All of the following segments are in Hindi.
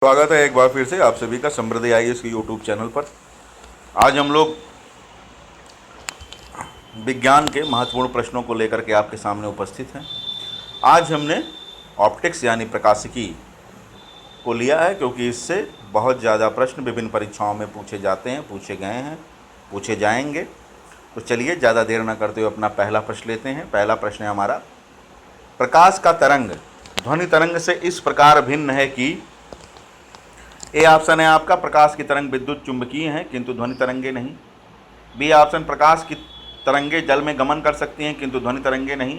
स्वागत है एक बार फिर से आप सभी का समृद्धि आईएएस के यूट्यूब चैनल पर। आज हम लोग विज्ञान के महत्वपूर्ण प्रश्नों को लेकर के आपके सामने उपस्थित हैं। आज हमने ऑप्टिक्स यानी प्रकाशिकी को लिया है क्योंकि इससे बहुत ज़्यादा प्रश्न विभिन्न परीक्षाओं में पूछे जाते हैं, पूछे गए हैं, पूछे जाएंगे। तो चलिए ज़्यादा देर न करते हुए अपना पहला प्रश्न लेते हैं। पहला प्रश्न है हमारा, प्रकाश का तरंग ध्वनि तरंग से इस प्रकार भिन्न है कि ए ऑप्शन है आपका, प्रकाश की तरंग विद्युत चुंबकीय हैं किंतु ध्वनि तरंगे नहीं। बी ऑप्शन, प्रकाश की तरंगे जल में गमन कर सकती हैं किंतु ध्वनि तरंगे नहीं।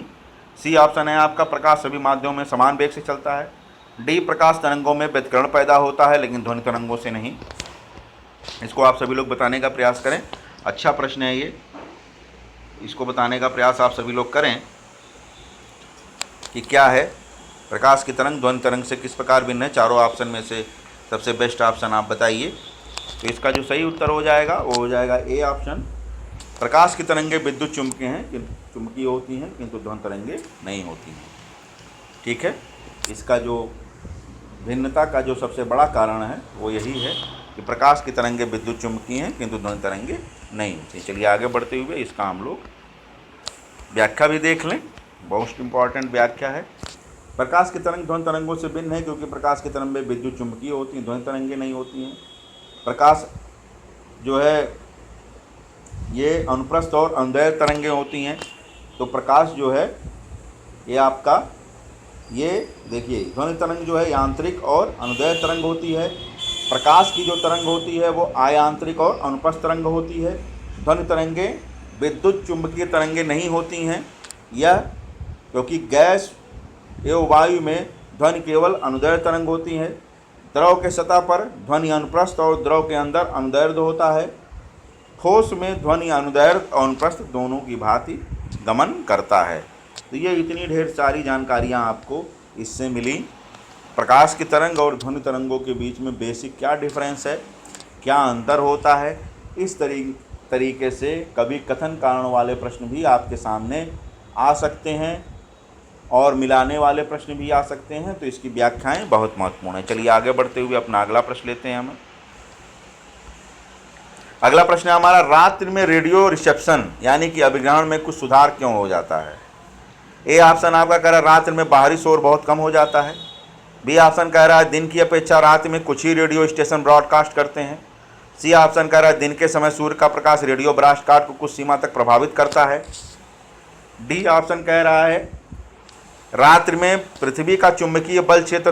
सी ऑप्शन है आपका, प्रकाश सभी माध्यमों में समान वेग से चलता है। डी, प्रकाश तरंगों में व्यतिकरण पैदा होता है लेकिन ध्वनि तरंगों से नहीं। इसको आप सभी लोग बताने का प्रयास करें। अच्छा प्रश्न है ये, इसको बताने का प्रयास आप सभी लोग करें कि क्या है प्रकाश की तरंग ध्वनि तरंग से किस प्रकार भिन्न है। चारों ऑप्शन में से सबसे बेस्ट ऑप्शन आप बताइए। तो इसका जो सही उत्तर हो जाएगा वो हो जाएगा ए ऑप्शन, प्रकाश की तरंगे विद्युत चुंबकीय हैं, चुंबकीय होती हैं किंतु ध्वनि तरंगे नहीं होती हैं। ठीक है, इसका जो भिन्नता का जो सबसे बड़ा कारण है वो यही है कि प्रकाश की तरंगे विद्युत चुंबकीय हैं किंतु ध्वनि तरंगे नहीं होती। चलिए आगे बढ़ते हुए इसका हम लोग व्याख्या भी देख लें। मोस्ट इम्पॉर्टेंट व्याख्या है, प्रकाश की तरंग ध्वनि तरंगों से भिन्न है क्योंकि प्रकाश की तरंग में विद्युत चुंबकीय होती हैं, ध्वनि तरंगे नहीं होती हैं। प्रकाश जो है ये अनुप्रस्थ और अनुदैर्घ्य तरंगे होती हैं। तो प्रकाश जो है ये आपका, ये देखिए ध्वनि तरंग जो है यांत्रिक और अनुदैर्घ्य तरंग होती है। प्रकाश की जो तरंग होती है वो आयांत्रिक और अनुप्रस्थ तरंग होती है। ध्वनि तरंगे विद्युत चुंबकीय तरंगे नहीं होती हैं। यह क्योंकि गैस एवं वायु में ध्वनि केवल अनुदैर्घ्य तरंग होती है। द्रव के सतह पर ध्वनि अनुप्रस्थ और द्रव के अंदर अनुदैर्घ्य होता है। ठोस में ध्वनि अनुदैर्घ्य और अनुप्रस्थ दोनों की भांति गमन करता है। तो ये इतनी ढेर सारी जानकारियाँ आपको इससे मिली। प्रकाश की तरंग और ध्वनि तरंगों के बीच में बेसिक क्या डिफरेंस है, क्या अंतर होता है, इस तरीके से कभी कथन कारण वाले प्रश्न भी आपके सामने आ सकते हैं और मिलाने वाले प्रश्न भी आ सकते हैं। तो इसकी व्याख्याएं बहुत महत्वपूर्ण है। चलिए आगे बढ़ते हुए अपना अगला प्रश्न लेते हैं हम। अगला प्रश्न है हमारा, रात्रि में रेडियो रिसेप्शन यानी कि अभिग्रहण में कुछ सुधार क्यों हो जाता है। ए ऑप्शन आपका कह रहा है रात्रि में बाहरी शोर बहुत कम हो जाता है। बी ऑप्शन कह रहा है दिन की अपेक्षा रात्रि में कुछ ही रेडियो स्टेशन ब्रॉडकास्ट करते हैं। सी ऑप्शन कह रहा है दिन के समय सूर्य का प्रकाश रेडियो ब्रॉडकास्ट को कुछ सीमा तक प्रभावित करता है। डी ऑप्शन कह रहा है रात्रि में पृथ्वी का चुंबकीय बल क्षेत्र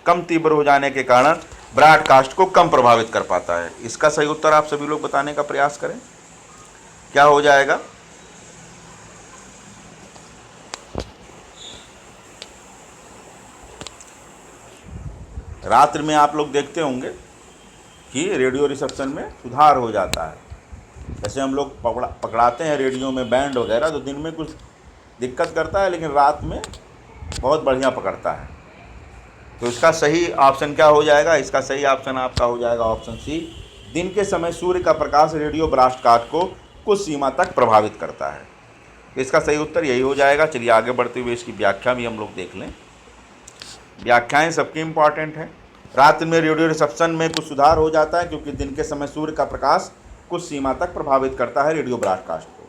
कम तीव्र हो जाने के कारण ब्रॉडकास्ट को कम प्रभावित कर पाता है। इसका सही उत्तर आप सभी लोग बताने का प्रयास करें, क्या हो जाएगा। रात्रि में आप लोग देखते होंगे कि रेडियो रिसेप्शन में सुधार हो जाता है। जैसे हम लोग पकड़ाते हैं रेडियो में बैंड वगैरह, तो दिन में कुछ दिक्कत करता है लेकिन रात में बहुत बढ़िया पकड़ता है। तो इसका सही ऑप्शन क्या हो जाएगा, इसका सही ऑप्शन आपका हो जाएगा ऑप्शन सी, दिन के समय सूर्य का प्रकाश रेडियो ब्रॉडकास्ट को कुछ सीमा तक प्रभावित करता है। तो इसका सही उत्तर यही हो जाएगा। चलिए आगे बढ़ते हुए इसकी व्याख्या भी हम लोग देख लें। व्याख्याएं सबकी इम्पॉर्टेंट हैं। रात्रि में रेडियो रिसेप्शन में कुछ सुधार हो जाता है क्योंकि दिन के समय सूर्य का प्रकाश कुछ सीमा तक प्रभावित करता है रेडियो ब्रॉडकास्ट को,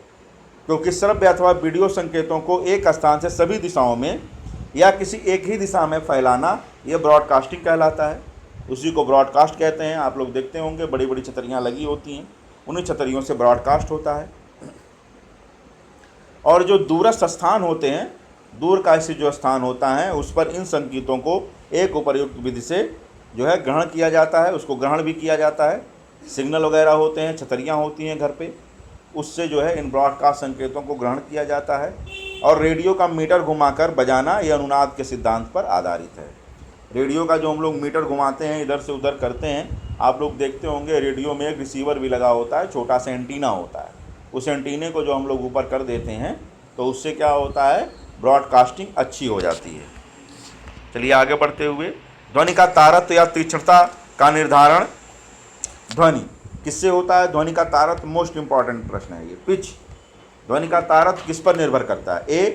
क्योंकि श्रव्य अथवा वीडियो संकेतों को एक स्थान से सभी दिशाओं में या किसी एक ही दिशा में फैलाना यह ब्रॉडकास्टिंग कहलाता है। उसी को ब्रॉडकास्ट कहते हैं। आप लोग देखते होंगे बड़ी बड़ी छतरियाँ लगी होती हैं, उन्हीं छतरियों से ब्रॉडकास्ट होता है। और जो दूरस्थ स्थान होते हैं, दूर का ऐसे जो स्थान होता है उस पर इन संकेतों को एक उपयुक्त विधि से जो है ग्रहण किया जाता है, उसको ग्रहण भी किया जाता है। सिग्नल वगैरह होते हैं, छतरियाँ होती हैं घर पे, उससे जो है इन ब्रॉडकास्ट संकेतों को ग्रहण किया जाता है। और रेडियो का मीटर घुमाकर बजाना ये अनुनाद के सिद्धांत पर आधारित है। रेडियो का जो हम लोग मीटर घुमाते हैं, इधर से उधर करते हैं, आप लोग देखते होंगे रेडियो में एक रिसीवर भी लगा होता है, छोटा सा एंटीना होता है। उस एंटीने को जो हम लोग ऊपर कर देते हैं तो उससे क्या होता है, ब्रॉडकास्टिंग अच्छी हो जाती है। चलिए आगे बढ़ते हुए, ध्वनि का तारतम्य या तीक्ष्णता का निर्धारण ध्वनि किससे होता है। ध्वनि का तारतम्य मोस्ट इंपॉर्टेंट प्रश्न है ये। पिच, ध्वनि का तारतम्य किस पर निर्भर करता है। ए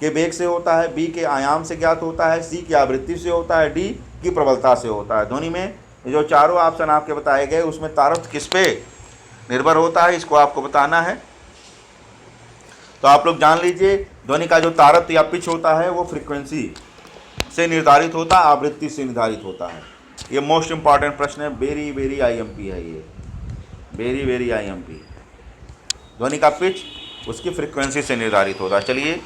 के वेग से होता है, बी के आयाम से ज्ञात होता है, सी की आवृत्ति से होता है, डी की प्रबलता से होता है। ध्वनि में जो चारों ऑप्शन आपके बताए गए उसमें तारतम्य किस पे निर्भर होता है, इसको आपको बताना है। तो आप लोग जान लीजिए, ध्वनि का जो तारतम्य या पिच होता है वो फ्रीक्वेंसी से निर्धारित होता है, आवृत्ति से निर्धारित होता है। ये मोस्ट इंपॉर्टेंट प्रश्न है, वेरी वेरी आईएमपी है, ये वेरी वेरी आईएमपी। ध्वनि का पिच उसकी फ्रीक्वेंसी से निर्धारित होता है। चलिए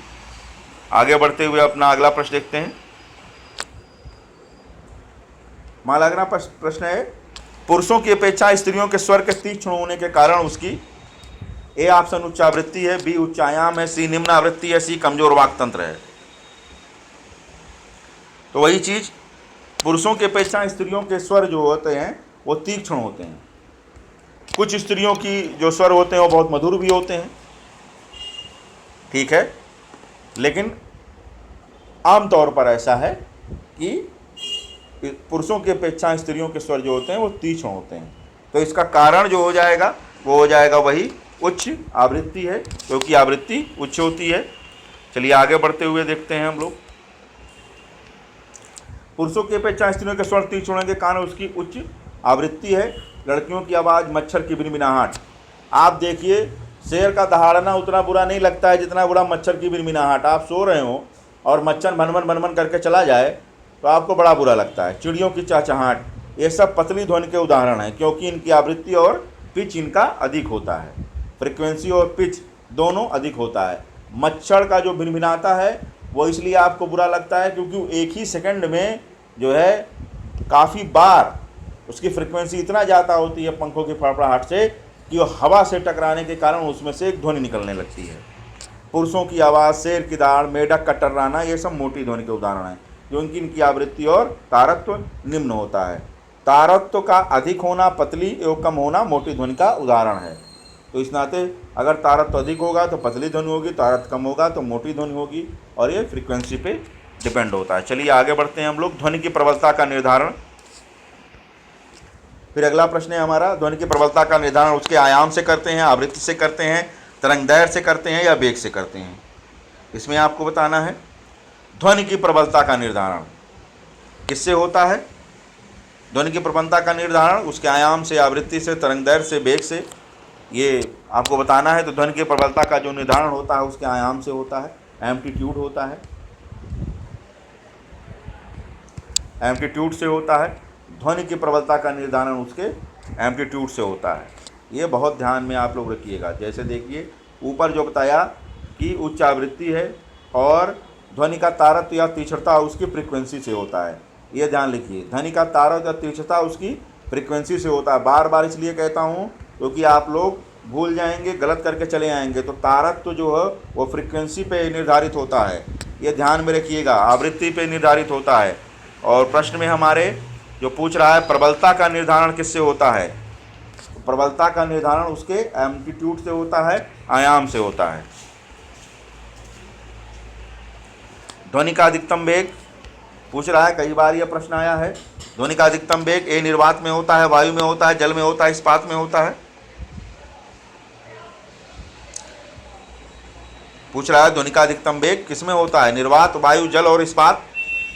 आगे बढ़ते हुए अपना अगला प्रश्न देखते हैं। हमारा अगला प्रश्न है, पुरुषों की अपेक्षा स्त्रियों के स्वर के तीक्ष्ण होने के कारण उसकी ए ऑप्शन उच्च आवृत्ति है, बी उच्च आयाम है, सी निम्न आवृत्ति है, सी कमजोर वाक तंत्र है। तो वही चीज, पुरुषों की अपेक्षा स्त्रियों के स्वर जो होते हैं वो तीक्ष्ण होते हैं। कुछ स्त्रियों की जो स्वर होते हैं वो बहुत मधुर भी होते हैं, ठीक है, लेकिन आमतौर पर ऐसा है कि पुरुषों की अपेक्षा स्त्रियों के स्वर जो होते हैं वो तीक्ष्ण होते हैं। तो इसका कारण जो हो जाएगा वो हो जाएगा वही उच्च आवृत्ति है, क्योंकि आवृत्ति उच्च होती है। चलिए आगे बढ़ते हुए देखते हैं हम लोग। पुरुषों की अपेक्षा स्त्रियों के स्वर तीक्ष्ण होने के कारण उसकी उच्च आवृत्ति है। लड़कियों की आवाज़, मच्छर की बिनबिनाहट। आप देखिए, शेर का दहाड़ना उतना बुरा नहीं लगता है जितना बुरा मच्छर की बिनबिनाहट। आप सो रहे हो और मच्छर भन करके चला जाए तो आपको बड़ा बुरा लगता है। चिड़ियों की चहचहाट, ये सब पतली ध्वनि के उदाहरण हैं, क्योंकि इनकी आवृत्ति और पिच इनका अधिक होता है। फ्रीक्वेंसी और पिच दोनों अधिक होता है। मच्छर का जो भिनभिनाता है वो इसलिए आपको बुरा लगता है क्योंकि वो एक ही सेकंड में जो है काफ़ी बार उसकी फ्रीक्वेंसी इतना ज़्यादा होती है पंखों की फड़फड़ाहट से कि वो हवा से टकराने के कारण उसमें से एक ध्वनि निकलने लगती है। पुरुषों की आवाज़, शेर की दाड़, मेढक का टर्राना, ये सब मोटी ध्वनि के उदाहरण हैं, क्योंकि इनकी आवृत्ति और तारत्व निम्न होता है। तारत्व का अधिक होना पतली एवं कम होना मोटी ध्वनि का उदाहरण है। तो इस नाते अगर तारत्व अधिक होगा तो पतली ध्वनि होगी, तारत्व कम होगा तो मोटी ध्वनि होगी, और ये फ्रीक्वेंसी पे डिपेंड होता है। चलिए आगे बढ़ते हैं हम लोग। ध्वनि की प्रबलता का निर्धारण। फिर अगला प्रश्न है हमारा, ध्वनि की प्रबलता का निर्धारण उसके आयाम से करते हैं, आवृत्ति से करते हैं, तरंगदैर्घ्य से करते हैं या वेग से करते हैं। इसमें आपको बताना है ध्वनि की प्रबलता का निर्धारण किससे होता है। ध्वनि की प्रबलता का निर्धारण उसके आयाम से, आवृत्ति से, तरंगदैर्घ्य से, वेग से, ये आपको बताना है। तो ध्वनि की प्रबलता का जो निर्धारण होता है उसके आयाम से होता है, एम्पलीट्यूड होता है, एम्पलीट्यूड से होता है। ध्वनि की प्रबलता का निर्धारण उसके एम्पलीट्यूड से होता है। ये बहुत ध्यान में आप लोग रखिएगा। जैसे देखिए ऊपर जो बताया कि उच्च आवृत्ति है और ध्वनि का तारत्व या तीक्ष्णता उसकी फ्रीक्वेंसी से होता है, ये ध्यान लिखिए। ध्वनि का तारत्व या तीक्ष्णता उसकी फ्रीक्वेंसी से होता है। बार बार इसलिए कहता हूँ क्योंकि आप लोग भूल जाएंगे, गलत करके चले आएंगे। तो तारत्व जो है वो फ्रीक्वेंसी पे निर्धारित होता है, ये ध्यान में रखिएगा, आवृत्ति पे निर्धारित होता है। और प्रश्न में हमारे जो पूछ रहा है प्रबलता का निर्धारण किससे होता है, तो प्रबलता का निर्धारण उसके एम्पलीट्यूड से होता है, आयाम से होता है। ध्वनि का अधिकतम वेग पूछ रहा है, कई बार यह प्रश्न आया है। ध्वनि का अधिकतम वेग ए निर्वात में होता है, वायु में होता है, जल में होता है, इस्पात में होता है। पूछ रहा है ध्वनि का अधिकतम वेग किसमें होता है, निर्वात, वायु, जल और इस्पात।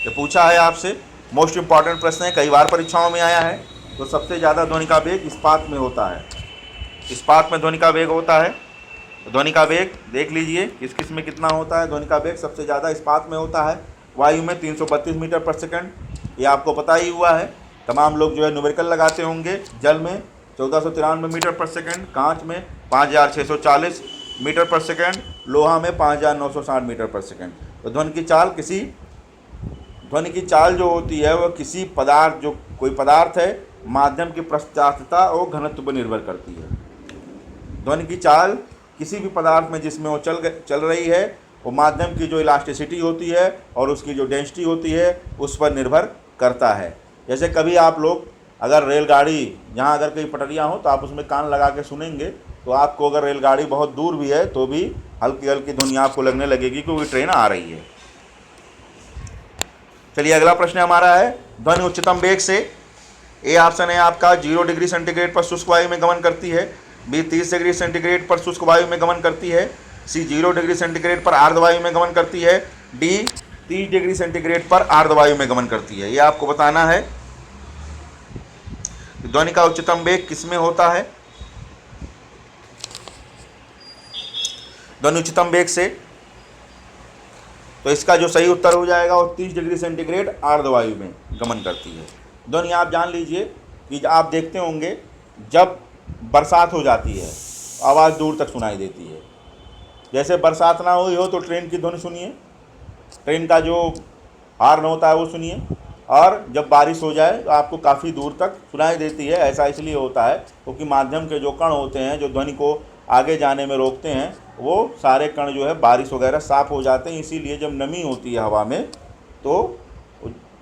ये पूछा है आपसे, मोस्ट इंपॉर्टेंट प्रश्न है, कई बार परीक्षाओं में आया है। तो सबसे ज़्यादा ध्वनि का वेग इस्पात में होता है, इस्पात में ध्वनि का वेग होता है। तो ध्वनि का वेग देख लीजिए किस किस में कितना होता है। ध्वनि का वेग सबसे ज़्यादा इस्पात में होता है, वायु में 332 मीटर पर सेकंड, ये आपको पता ही हुआ है, तमाम लोग जो है न्यूमेरिकल लगाते होंगे। जल में 1493 मीटर पर सेकंड, कांच में 5640 मीटर पर सेकंड, लोहा में 5960 मीटर पर सेकंड। तो ध्वनि की चाल जो होती है वह किसी पदार्थ, जो कोई पदार्थ है, माध्यम की प्रत्यास्थता और घनत्व पर निर्भर करती है। ध्वनि की चाल किसी भी पदार्थ में जिसमें वो चल रही है, वो माध्यम की जो इलास्टिसिटी होती है और उसकी जो डेंसिटी होती है उस पर निर्भर करता है। जैसे कभी आप लोग अगर रेलगाड़ी, जहाँ अगर कई पटरियाँ हो तो आप उसमें कान लगा के सुनेंगे, तो आपको अगर रेलगाड़ी बहुत दूर भी है तो भी हल्की हल्की ध्वनि आपको लगने लगेगी क्योंकि ट्रेन आ रही है। चलिए अगला प्रश्न हमारा है ध्वनि उच्चतम वेग से। ए ऑप्शन है आपका 0 डिग्री सेंटीग्रेड पर शुष्क वायु में गमन करती है, बी 30 डिग्री सेंटीग्रेड पर शुष्क वायु में गमन करती है, सी 0 डिग्री सेंटीग्रेड पर आर्द्र वायु में गमन करती है, डी 30 डिग्री सेंटीग्रेड पर आर्द्रवायु में गमन करती है। ये आपको बताना है। ध्वनि का उच्चतम वेग किसमें होता है? ध्वनि उच्चतम वेग से, तो इसका जो सही उत्तर हो जाएगा वो 30 डिग्री सेंटीग्रेड आर्द्रवायु में गमन करती है। ध्वनि आप जान लीजिए कि आप देखते होंगे जब बरसात हो जाती है आवाज़ दूर तक सुनाई देती है। जैसे बरसात ना हुई हो तो ट्रेन की ध्वनि सुनिए, ट्रेन का जो हॉर्न होता है वो सुनिए, और जब बारिश हो जाए तो आपको काफ़ी दूर तक सुनाई देती है। ऐसा इसलिए होता है क्योंकि माध्यम के जो कण होते हैं जो ध्वनि को आगे जाने में रोकते हैं, वो सारे कण जो है बारिश वगैरह साफ़ हो जाते हैं। इसीलिए जब नमी होती है हवा में तो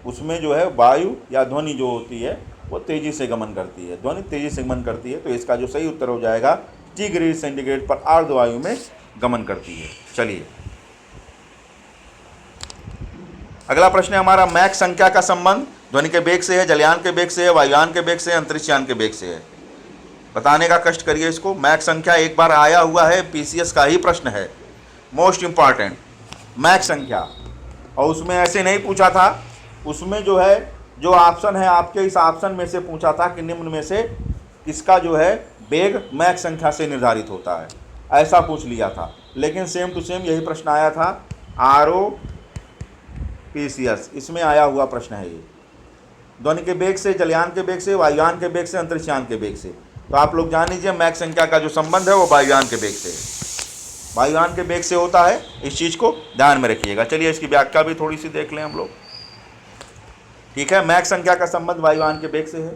उसमें जो है वायु या ध्वनि जो होती है वो तेज़ी से गमन करती है, ध्वनि तेज़ी से गमन करती है। तो इसका जो सही उत्तर हो जाएगा 30 डिग्री सेंटीग्रेड पर आर्द्रवायु में गमन करती है। चलिए अगला प्रश्न है हमारा, मैक संख्या का संबंध ध्वनि के वेग से है, जलयान के वेग से है, वायुयान के वेग से है, अंतरिक्षयान के वेग से है। बताने का कष्ट करिए इसको। मैक संख्या एक बार आया हुआ है, पीसीएस का ही प्रश्न है, मोस्ट इंपॉर्टेंट मैक संख्या। और उसमें ऐसे नहीं पूछा था, उसमें जो है जो ऑप्शन है आपके इस ऑप्शन में से पूछा था कि निम्न में से किसका जो है वेग मैक संख्या से निर्धारित होता है, ऐसा पूछ लिया था। लेकिन सेम टू सेम यही प्रश्न आया था आरओ पीसीएस, इसमें आया हुआ प्रश्न है ये। ध्वनि के वेग से, जलयान के वेग से, वायुयान के वेग से, अंतरिक्षयान के वेग से। तो आप लोग जान लीजिए मैक संख्या का जो संबंध है वो वायुयान के वेग से है, वायुयान के वेग से होता है। इस चीज़ को ध्यान में रखिएगा। चलिए इसकी व्याख्या भी थोड़ी सी देख लें हम लोग। ठीक है, मैक संख्या का संबंध वायुयान के वेग से है।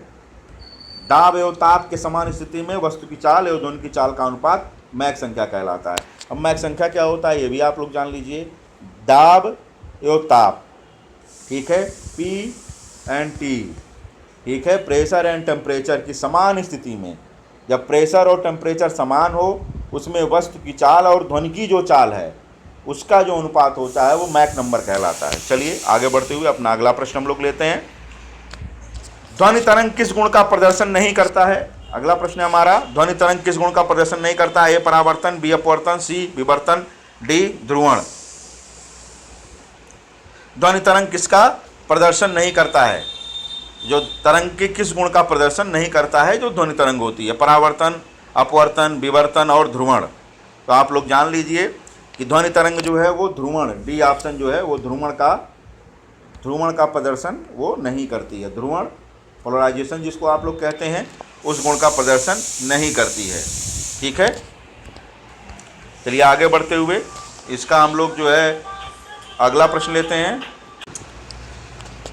दाब एवं ताप के समान स्थिति में वस्तु की चाल एवं ध्वनि की चाल का अनुपात मैक संख्या कहलाता है। अब मैक संख्या क्या होता है ये भी आप लोग जान लीजिए। दाब एवं ताप, ठीक है, P एंड T, ठीक है, प्रेशर एंड टेम्परेचर की समान स्थिति में, जब प्रेशर और टेम्परेचर समान हो उसमें वस्तु की चाल और ध्वनि की जो चाल है उसका जो अनुपात होता है वो मैक नंबर कहलाता है। चलिए आगे बढ़ते हुए अपना अगला प्रश्न हम लोग लेते हैं। ध्वनि तरंग किस गुण का प्रदर्शन नहीं करता है? अगला प्रश्न है हमारा, ध्वनि तरंग किस गुण का प्रदर्शन नहीं करता है? ए परावर्तन, बी अपवर्तन, सी विवर्तन, डी ध्रुवण। ध्वनि तरंग किसका प्रदर्शन नहीं करता है? जो तरंग के किस गुण का प्रदर्शन नहीं करता है जो ध्वनि तरंग होती है? परावर्तन, अपवर्तन, विवर्तन और ध्रुवण। तो आप लोग जान लीजिए कि ध्वनि तरंग जो है वो ध्रुवण, डी ऑप्शन जो है वो ध्रुवण का प्रदर्शन वो नहीं करती है। ध्रुवण, पोलराइजेशन जिसको आप लोग कहते हैं, उस गुण का प्रदर्शन नहीं करती है। ठीक है, चलिए आगे बढ़ते हुए इसका हम लोग जो है अगला प्रश्न लेते हैं।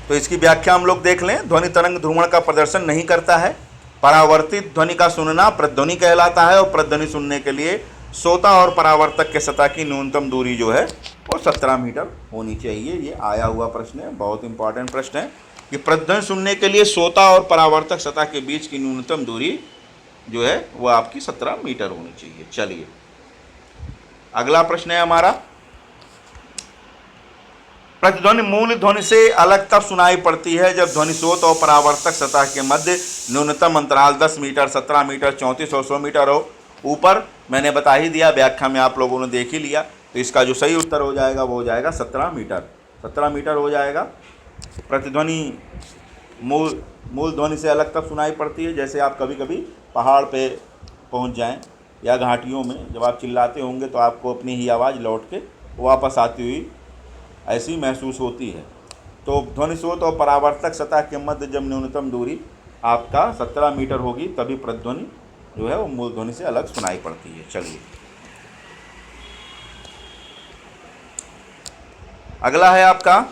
तो इसकी व्याख्या हम लोग देख लें। ध्वनि तरंग ध्रुवण का प्रदर्शन नहीं करता है। परावर्तित ध्वनि का सुनना प्रतिध्वनि कहलाता है और प्रतिध्वनि सुनने के लिए श्रोता और परावर्तक के सतह की न्यूनतम दूरी जो है वो 17 मीटर होनी चाहिए। ये आया हुआ प्रश्न है, बहुत इंपॉर्टेंट प्रश्न है कि प्रतिध्वनि सुनने के लिए श्रोता और परावर्तक सतह के बीच की न्यूनतम दूरी जो है वो आपकी 17 मीटर होनी चाहिए। चलिए अगला प्रश्न है हमारा, प्रतिध्वनि मूल ध्वनि से अलग तब सुनाई पड़ती है जब ध्वनि स्रोत और परावर्तक सतह के मध्य न्यूनतम अंतराल 10 मीटर, 17 मीटर, 34 और 100 मीटर हो। ऊपर मैंने बता ही दिया, व्याख्या में आप लोगों ने देख ही लिया। तो इसका जो सही उत्तर हो जाएगा वो हो जाएगा 17 मीटर। 17 मीटर हो जाएगा। प्रतिध्वनि मूल ध्वनि से अलग तब सुनाई पड़ती है जैसे आप कभी कभी पहाड़ पे पहुंच जाएं या घाटियों में जब आप चिल्लाते होंगे तो आपको अपनी ही आवाज़ लौट के वापस आती हुई ऐसी महसूस होती है। तो ध्वनि स्रोत और परावर्तक सतह के मध्य जब न्यूनतम दूरी आपका 17 मीटर होगी तभी प्रतिध्वनि जो है वो मूल ध्वनि से अलग सुनाई पड़ती है। चलिए अगला है आपका,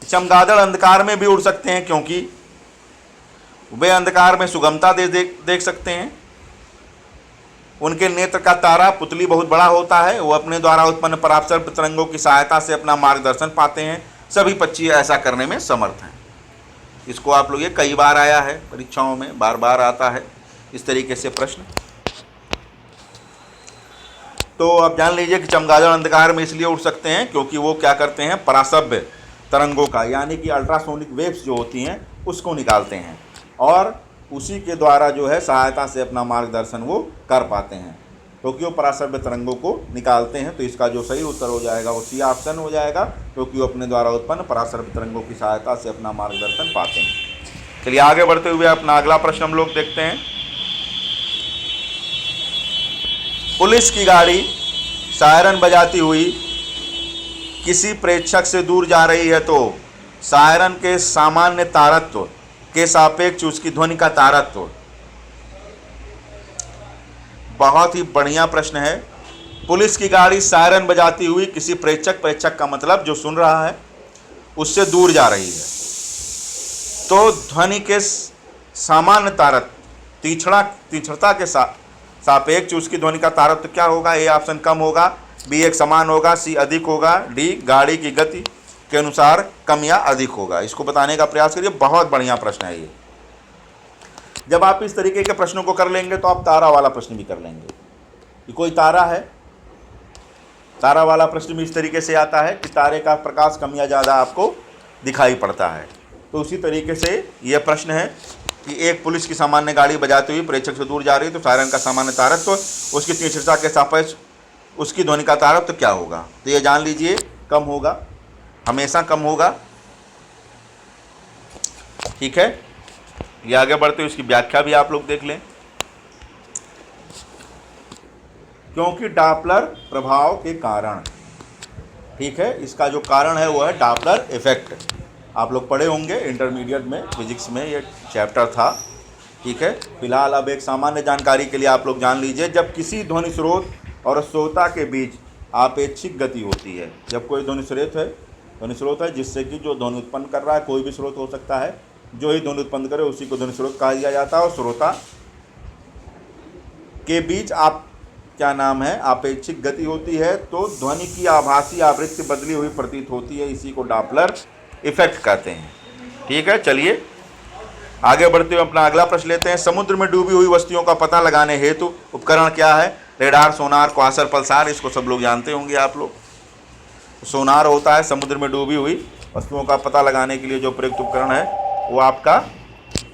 चमगादड़ अंधकार में भी उड़ सकते हैं क्योंकि वे अंधकार में सुगमता देख सकते हैं। उनके नेत्र का तारा पुतली बहुत बड़ा होता है। वो अपने द्वारा उत्पन्न परावर्तक तरंगों की सहायता से अपना मार्गदर्शन पाते हैं। सभी पक्षी ऐसा करने में समर्थ हैं। इसको आप लोग, ये कई बार आया है परीक्षाओं में, बार बार आता है इस तरीके से प्रश्न। तो आप जान लीजिए कि चमगादड़ अंधकार में इसलिए उड़ सकते हैं क्योंकि वो क्या करते हैं, परासभ्य तरंगों का यानी कि अल्ट्रासोनिक वेव्स जो होती हैं उसको निकालते हैं और उसी के द्वारा जो है सहायता से अपना मार्गदर्शन वो कर पाते हैं। क्योंकि वो पराश्रव्य तरंगों को निकालते हैं। तो इसका जो सही उत्तर हो जाएगा वो सी ऑप्शन हो जाएगा, क्योंकि वो अपने द्वारा उत्पन्न पराश्रव्य तरंगों की सहायता से अपना मार्गदर्शन पाते हैं। चलिए आगे बढ़ते हुए अपना अगला प्रश्न हम लोग देखते हैं। पुलिस की गाड़ी सायरन बजाती हुई किसी प्रेक्षक से दूर जा रही है तो सायरन के सामान्य तारत्व के सापेक्ष उसकी ध्वनि का तारत्व। बहुत ही बढ़िया प्रश्न है। पुलिस की गाड़ी सायरन बजाती हुई किसी प्रेक्षक का मतलब जो सुन रहा है उससे दूर जा रही है, तो ध्वनि के सामान्य तारत्व तीक्ष्णता के सापेक्ष उसकी ध्वनि का तारत्व क्या होगा? ए ऑप्शन कम होगा, बी एक समान होगा, सी अधिक होगा, डी गाड़ी की गति के अनुसार कम या अधिक होगा। इसको बताने का प्रयास करिए। बहुत बढ़िया प्रश्न है ये। जब आप इस तरीके के प्रश्नों को कर लेंगे तो आप तारा वाला प्रश्न भी कर लेंगे। कि कोई तारा है, तारा वाला प्रश्न भी इस तरीके से आता है कि तारे का प्रकाश कम या ज़्यादा आपको दिखाई पड़ता है। तो उसी तरीके से यह प्रश्न है कि एक पुलिस की सामान्य गाड़ी बजाती हुई प्रेक्षक से दूर जा रही है तो सायरन का सामान्य तारत्व उसकी तीक्ष्णता के सापेक्ष उसकी ध्वनि का तारत्व क्या होगा? तो ये जान लीजिए कम होगा, हमेशा कम होगा। ठीक है, ये आगे बढ़ते हुए इसकी व्याख्या भी आप लोग देख लें। क्योंकि डॉपलर प्रभाव के कारण, ठीक है, इसका जो कारण है वो है डॉपलर इफेक्ट। आप लोग पढ़े होंगे इंटरमीडिएट में, फिजिक्स में ये चैप्टर था। ठीक है, फिलहाल अब एक सामान्य जानकारी के लिए आप लोग जान लीजिए। जब किसी ध्वनि स्रोत और श्रोता के बीच आपेक्षिक गति होती है, जब कोई ध्वनि स्रोत है जिससे कि जो ध्वनि उत्पन्न कर रहा है, कोई भी स्रोत हो सकता है, जो ही ध्वनि उत्पन्न करे उसी को ध्वनि स्रोत कहा जाता है, और श्रोता के बीच आपेक्षिक गति होती है, तो ध्वनि की आभासी आवृत्ति बदली हुई प्रतीत होती है। इसी को डॉपलर इफेक्ट कहते हैं। ठीक है, चलिए आगे बढ़ते हुए अपना अगला प्रश्न लेते हैं। समुद्र में डूबी हुई वस्तुओं का पता लगाने हेतु उपकरण क्या है? रेडार, सोनार, क्वासर, पल्सार। इसको सब लोग जानते होंगे आप लोग। सोनार होता है समुद्र में डूबी हुई वस्तुओं का पता लगाने के लिए जो प्रयुक्त उपकरण है वो आपका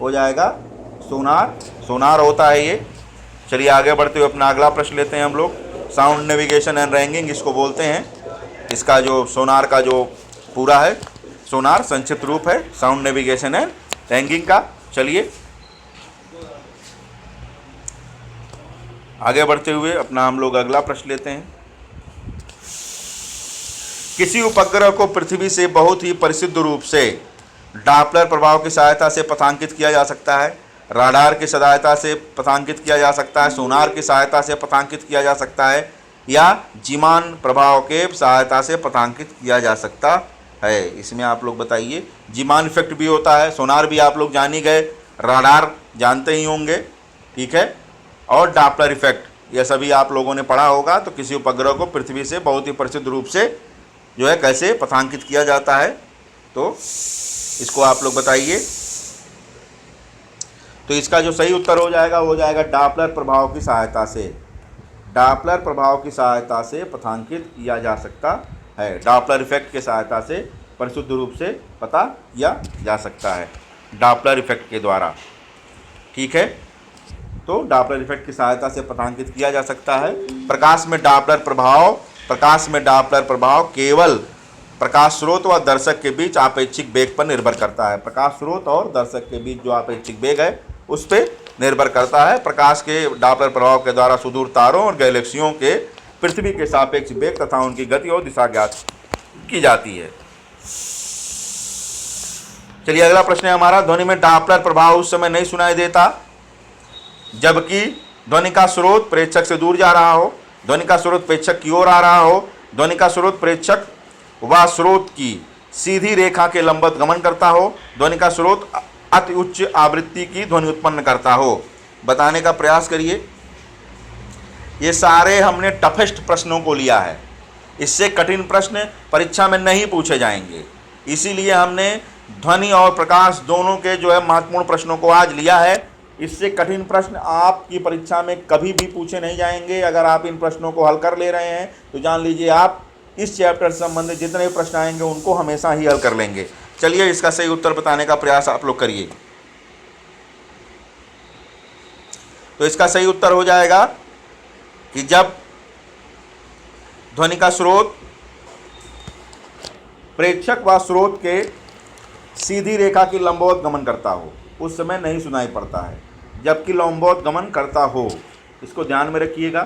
हो जाएगा सोनार होता है ये। चलिए आगे बढ़ते हुए अपना अगला प्रश्न लेते हैं हम लोग। साउंड नेविगेशन एंड रैंकिंग इसको बोलते हैं। इसका जो सोनार का जो पूरा है, सोनार संक्षिप्त रूप है साउंड नेविगेशन एंड रैंकिंग का। चलिए आगे बढ़ते हुए अपना हम लोग अगला प्रश्न लेते हैं। किसी उपग्रह को पृथ्वी से बहुत ही परिशुद्ध रूप से डॉपलर प्रभाव की सहायता से पथांकित किया जा सकता है, राडार की सहायता से पथांकित किया जा सकता है, सोनार की सहायता से पथांकित किया जा सकता है, या जीमान प्रभाव के सहायता से पथांकित किया जा सकता है। इसमें आप लोग बताइए। जीमान इफेक्ट भी होता है, सोनार भी आप लोग जान ही गए, राडार जानते ही होंगे, ठीक है, और डॉपलर इफेक्ट यह सभी आप लोगों ने पढ़ा होगा। तो किसी उपग्रह को पृथ्वी से बहुत ही परिशुद्ध रूप से जो है कैसे पथांकित किया जाता है, तो इसको आप लोग बताइए। तो इसका जो सही उत्तर हो जाएगा वो हो जाएगा डॉपलर प्रभाव की सहायता से। डॉपलर प्रभाव की सहायता से पथांकित किया जा सकता है। डॉपलर इफेक्ट की सहायता से परिशुद्ध रूप से पता किया जा सकता है डॉपलर इफेक्ट के द्वारा। ठीक है, तो डॉपलर इफेक्ट की सहायता से पथांकित किया जा सकता है। प्रकाश में डॉपलर प्रभाव केवल प्रकाश स्रोत व दर्शक के बीच आपेक्षिक वेग पर निर्भर करता है। प्रकाश स्रोत और दर्शक के बीच जो आपेक्षिक वेग है उस पर निर्भर करता है। प्रकाश के डॉपलर प्रभाव के द्वारा सुदूर तारों और गैलेक्सियों के पृथ्वी के सापेक्ष वेग तथा उनकी गति और दिशा ज्ञात की जाती है। चलिए अगला प्रश्न है हमारा। ध्वनि में डॉपलर प्रभाव उस समय नहीं सुनाई देता जबकि ध्वनि का स्रोत प्रेक्षक से दूर जा रहा हो, ध्वनि का स्रोत प्रेक्षक की ओर आ रहा हो, ध्वनि का स्रोत प्रेक्षक व स्रोत की सीधी रेखा के लंबवत गमन करता हो, ध्वनि का स्रोत अति उच्च आवृत्ति की ध्वनि उत्पन्न करता हो। बताने का प्रयास करिए। ये सारे हमने टफेस्ट प्रश्नों को लिया है, इससे कठिन प्रश्न परीक्षा में नहीं पूछे जाएंगे, इसीलिए हमने ध्वनि और प्रकाश दोनों के जो है महत्वपूर्ण प्रश्नों को आज लिया है। इससे कठिन प्रश्न आपकी परीक्षा में कभी भी पूछे नहीं जाएंगे। अगर आप इन प्रश्नों को हल कर ले रहे हैं तो जान लीजिए आप इस चैप्टर से संबंधित जितने भी प्रश्न आएंगे उनको हमेशा ही हल कर लेंगे। चलिए इसका सही उत्तर बताने का प्रयास आप लोग करिए। तो इसका सही उत्तर हो जाएगा कि जब ध्वनि का स्रोत प्रेक्षक व स्रोत के सीधी रेखा की लंबवत गमन करता हो उस समय नहीं सुनाई पड़ता है, जबकि लंबवत गमन करता हो। इसको ध्यान में रखिएगा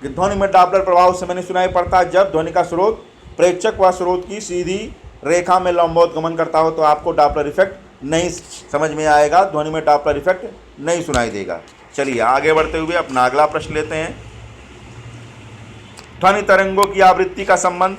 कि ध्वनि में डॉपलर प्रभाव उस समय नहीं सुनाई पड़ता जब ध्वनि का स्रोत प्रेक्षक व स्रोत की सीधी रेखा में लंबवत गमन करता हो, तो आपको डॉपलर इफेक्ट नहीं समझ में आएगा, ध्वनि में डॉपलर इफेक्ट नहीं सुनाई देगा। चलिए आगे बढ़ते हुए अपना अगला प्रश्न लेते हैं। ध्वनि तरंगों की आवृत्ति का संबंध।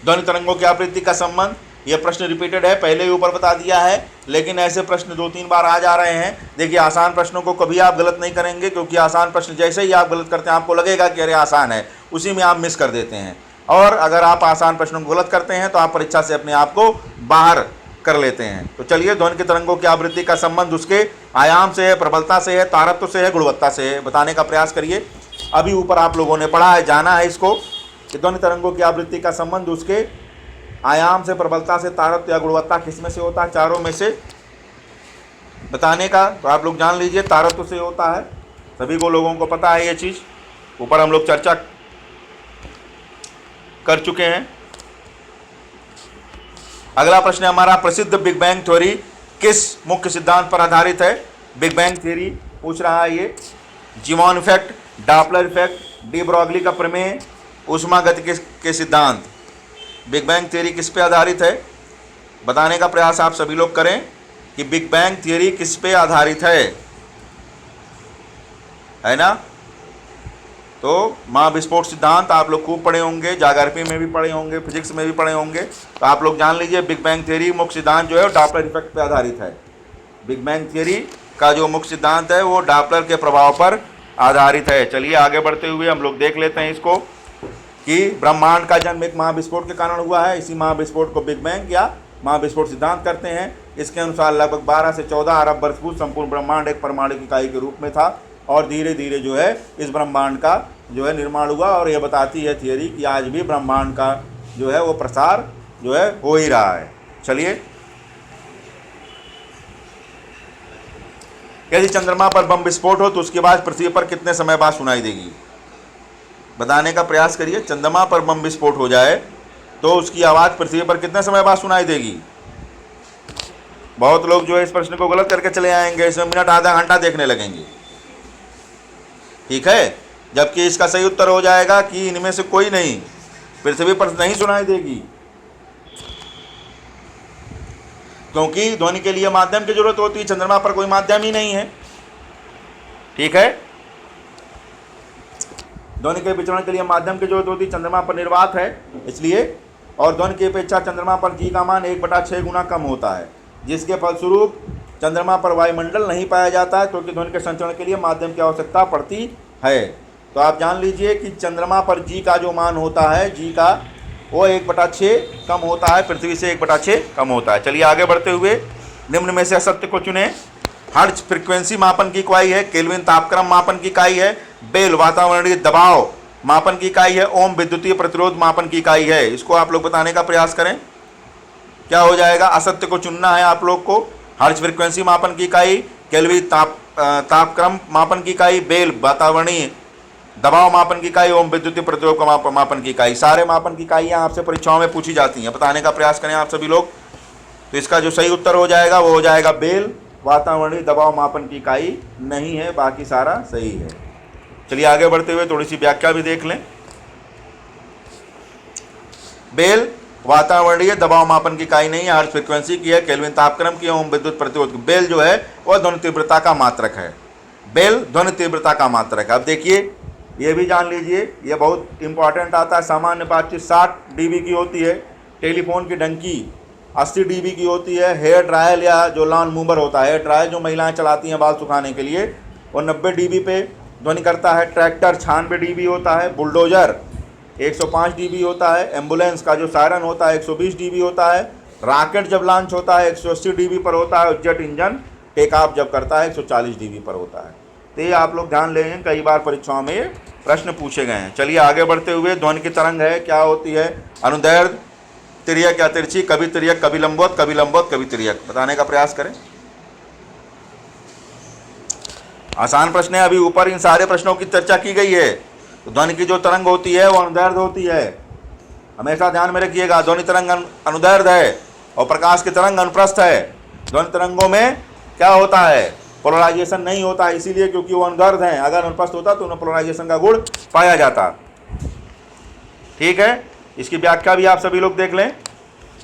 ध्वनि तरंगों की आवृत्ति का संबंध, यह प्रश्न रिपीटेड है, पहले ही ऊपर बता दिया है, लेकिन ऐसे प्रश्न 2-3 बार आ जा रहे हैं। देखिए आसान प्रश्नों को कभी आप गलत नहीं करेंगे, क्योंकि आसान प्रश्न जैसे ही आप गलत करते हैं आपको लगेगा कि अरे आसान है, उसी में आप मिस कर देते हैं। और अगर आप आसान प्रश्नों को गलत करते हैं तो आप परीक्षा से अपने आप को बाहर कर लेते हैं। तो चलिए, ध्वनि की तरंगों की आवृत्ति का संबंध उसके आयाम से है, प्रबलता से है, तारत्व से है, गुणवत्ता से है, बताने का प्रयास करिए। अभी ऊपर आप लोगों ने पढ़ा है, जाना है इसको कि ध्वनि तरंगों की आवृत्ति का संबंध उसके आयाम से, प्रबलता से, तारत्व या गुणवत्ता किसमें से होता है? चारों में से बताने का। तो आप लोग जान लीजिए तारत्व से होता है, सभी को लोगों को पता है ये चीज़, ऊपर हम लोग चर्चा कर चुके हैं। अगला प्रश्न है हमारा, प्रसिद्ध बिग बैंग थ्योरी किस मुख्य सिद्धांत पर आधारित है? बिग बैंग थ्योरी पूछ रहा है ये। Zeeman effect, Doppler effect, de Broglie का प्रमेय, ऊष्मागतिकी के सिद्धांत। बिग बैंग थ्योरी किस पे आधारित है? बताने का प्रयास आप सभी लोग करें कि बिग बैंग थ्योरी किस पे आधारित है ना? तो महाविस्फोट सिद्धांत आप लोग खूब पढ़े होंगे, जागरपी में भी पढ़े होंगे, फिजिक्स में भी पढ़े होंगे। तो आप लोग जान लीजिए बिग बैंग थ्योरी मुख्य सिद्धांत जो है डॉपलर इफेक्ट पे आधारित है। बिग बैंग थ्योरी का जो मुख्य सिद्धांत है वो डॉपलर के प्रभाव पर आधारित है। चलिए आगे बढ़ते हुए हम लोग देख लेते हैं इसको कि ब्रह्मांड का जन्म एक महाविस्फोट के कारण हुआ है। इसी महाविस्फोट को बिग बैंग या महाविस्फोट सिद्धांत करते हैं। इसके अनुसार लगभग 12 से 14 अरब वर्ष पूर्व संपूर्ण ब्रह्मांड एक परमाणु इकाई के रूप में था और धीरे धीरे जो है इस ब्रह्मांड का जो है निर्माण हुआ। और यह बताती है थियरी कि आज भी ब्रह्मांड का जो है वो प्रसार जो है हो ही रहा है। चलिए, यदि चंद्रमा पर बम विस्फोट हो तो उसकी आवाज़ पृथ्वी पर कितने समय बाद सुनाई देगी? बताने का प्रयास करिए। चंद्रमा पर बम विस्फोट हो जाए तो उसकी आवाज़ पृथ्वी पर कितने समय बाद सुनाई देगी? बहुत लोग जो है इस प्रश्न को गलत करके चले आएंगे, इसमें मिनट आधा घंटा देखने लगेंगे, ठीक है, जबकि इसका सही उत्तर हो जाएगा कि इनमें से कोई नहीं, पृथ्वी पर नहीं सुनाई देगी, क्योंकि ध्वनि के लिए माध्यम की जरूरत होती है। चंद्रमा पर कोई माध्यम ही नहीं है, ठीक है। ध्वनि के विचरण के लिए माध्यम की जरूरत होती है, चंद्रमा पर निर्वात है इसलिए, और ध्वनि की अपेक्षा चंद्रमा पर जी का मान 1/6 गुना कम होता है, जिसके फलस्वरूप चंद्रमा पर वायुमंडल नहीं पाया जाता है, क्योंकि ध्वनि के संचरण के लिए माध्यम की आवश्यकता पड़ती है। तो आप जान लीजिए कि चंद्रमा पर जी का जो मान होता है, जी का वो 1/6 कम होता है, पृथ्वी से 1/6 कम होता है। चलिए आगे बढ़ते हुए निम्न में से असत्य को चुने। हर्ट्ज फ्रीक्वेंसी मापन की इकाई है, केल्विन तापक्रम मापन की इकाई है, बेल वातावरणीय दबाव मापन की इकाई है, ओम विद्युतीय प्रतिरोध मापन की इकाई है। इसको आप लोग बताने का प्रयास करें, क्या हो जाएगा? असत्य को चुनना है आप लोग को। हर्ट्ज फ्रीक्वेंसी मापन की इकाई, केल्विन तापक्रम मापन की इकाई, बेल वातावरणीय दबाव मापन की इकाई, ओम विद्युतीय प्रतिरोध का मापन की इकाई। सारे मापन की इकाइयाँ आपसे परीक्षाओं में पूछी जाती हैं, बताने का प्रयास करें आप सभी लोग। तो इसका जो सही उत्तर हो जाएगा वो हो जाएगा बेल वातावरणीय दबाव मापन की इकाई नहीं है, बाकी सारा सही है। चलिए आगे बढ़ते हुए थोड़ी सी व्याख्या भी देख लें। बेल वातावरणीय दबाव मापन की इकाई नहीं है, हर्ट्ज फ्रीक्वेंसी की है, केल्विन तापक्रम की, ओम विद्युत प्रतिरोध की। बेल जो है वह ध्वनि तीव्रता का मात्रक है, बेल ध्वनि तीव्रता का मात्रक है। अब देखिए ये भी जान लीजिए, ये बहुत इंपॉर्टेंट आता है। सामान्य बातचीत 60 dB की होती है, टेलीफोन की डंकी 80 dB की होती है, हेयर ड्रायल या जो लॉन मूवर होता है, हेयर ड्रायल जो महिलाएं चलाती हैं बाल सुखाने के लिए, वो 90 dB पे ध्वनि करता है। ट्रैक्टर 96 dB होता है, बुलडोजर 105 dB होता है, एम्बुलेंस का जो सायरन होता है 120 dB होता है, रॉकेट जब लॉन्च होता है 180 dB पर होता है, और जेट इंजन टेक ऑफ जब करता है 140 dB पर होता है। तो ये आप लोग ध्यान लेंगे, कई बार परीक्षाओं में ये प्रश्न पूछे गए हैं। चलिए आगे बढ़ते हुए, ध्वनि की तरंग है क्या होती है? अनुदैर्ध्य, तिर्यक या तिरछी, कभी तिर्यक कभी लंबवत, कभी लंबवत कभी तिर्यक। बताने का प्रयास करें। आसान प्रश्न है। अभी ऊपर इन सारे प्रश्नों की चर्चा की गई है। तो ध्वनि की जो तरंग होती है वो अनुदैर्ध्य होती है, हमेशा ध्यान में रखिएगा। ध्वनि तरंग अनुदैर्ध्य है और प्रकाश की तरंग अनुप्रस्थ है। ध्वनि तरंगों में क्या होता है, पोलराइजेशन नहीं होता है, इसीलिए क्योंकि वो अनुदैर्ध्य हैं। अगर अनुप्रस्थ होता तो उन्हें पोलराइजेशन का गुण पाया जाता। ठीक है, इसकी व्याख्या भी आप सभी लोग देख लें।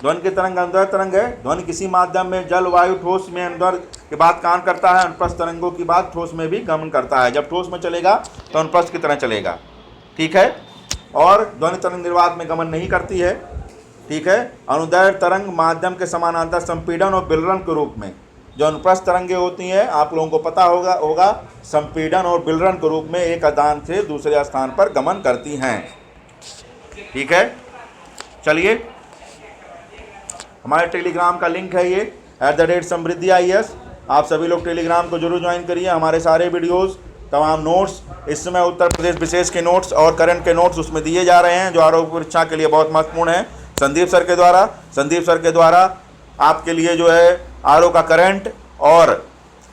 ध्वनि की तरंग अनुदैर्ध्य तरंग है। ध्वनि किसी माध्यम में जल, वायु, ठोस में अनुदैर्ध्य के बाद काम करता है। अनुप्रस्थ तरंगों की बात ठोस में भी गमन करता है। जब ठोस में चलेगा तो अनुप्रस्थ की तरह चलेगा। ठीक है, और ध्वनि तरंग निर्वात में गमन नहीं करती है। ठीक है, अनुदैर्ध्य तरंग माध्यम के समानांतर संपीड़न और विलरण के रूप में, जो अनुप्रस्थ तरंगें होती हैं आप लोगों को पता होगा संपीड़न और विलरण के रूप में एक स्थान से दूसरे स्थान पर गमन करती हैं। ठीक है, चलिए हमारे टेलीग्राम का लिंक है ये @समृद्धि IAS। आप सभी लोग टेलीग्राम को जरूर ज्वाइन करिए। हमारे सारे वीडियोस, तमाम नोट्स, इस समय उत्तर प्रदेश विशेष के नोट्स और करंट के नोट्स उसमें दिए जा रहे हैं, जो आरोग्य परीक्षा के लिए बहुत महत्वपूर्ण है। संदीप सर के द्वारा आपके लिए जो है आरोग्य का करंट और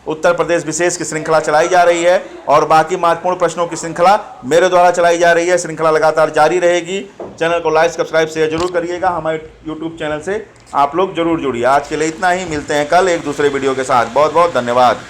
उत्तर प्रदेश विशेष की श्रृंखला चलाई जा रही है, और बाकी महत्वपूर्ण प्रश्नों की श्रृंखला मेरे द्वारा चलाई जा रही है। श्रृंखला लगातार जारी रहेगी। चैनल को लाइक, सब्सक्राइब, शेयर जरूर करिएगा। हमारे यूट्यूब चैनल से आप लोग जरूर जुड़िए। आज के लिए इतना ही, मिलते हैं कल एक दूसरे वीडियो के साथ। बहुत बहुत धन्यवाद।